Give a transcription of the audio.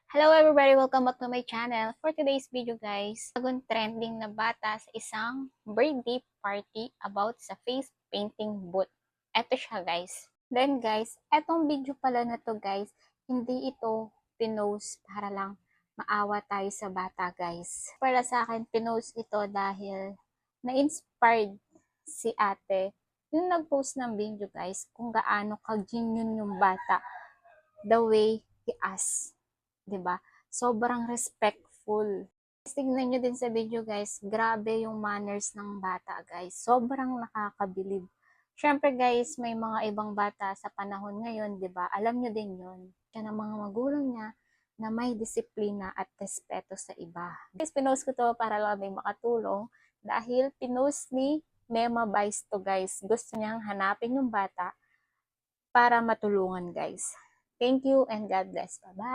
Hello everybody! Welcome back to my channel. For today's video guys, bagong trending na bata sa isang birthday party about sa face painting booth. Eto siya guys. Then guys, etong video pala na to guys, hindi ito pinost para lang maawa tayo sa bata guys. Para sa akin, pinost ito dahil na-inspired si ate yung nag-post ng video guys kung gaano ka-genuine yung bata the way he asked. 'Di ba? Sobrang respectful. Tignan nyo din sa video guys, grabe yung manners ng bata guys. Sobrang nakakabilib. Syempre guys, may mga ibang bata sa panahon ngayon, 'di ba? Alam nyo din 'yon. Kaya ng mga magulang niya na may disiplina at respeto sa iba. Guys, pinost ko to para lang may makatulong dahil pinost ni Mema Vice to guys. Gusto niyang hanapin yung bata para matulungan guys. Thank you and God bless. Bye-bye.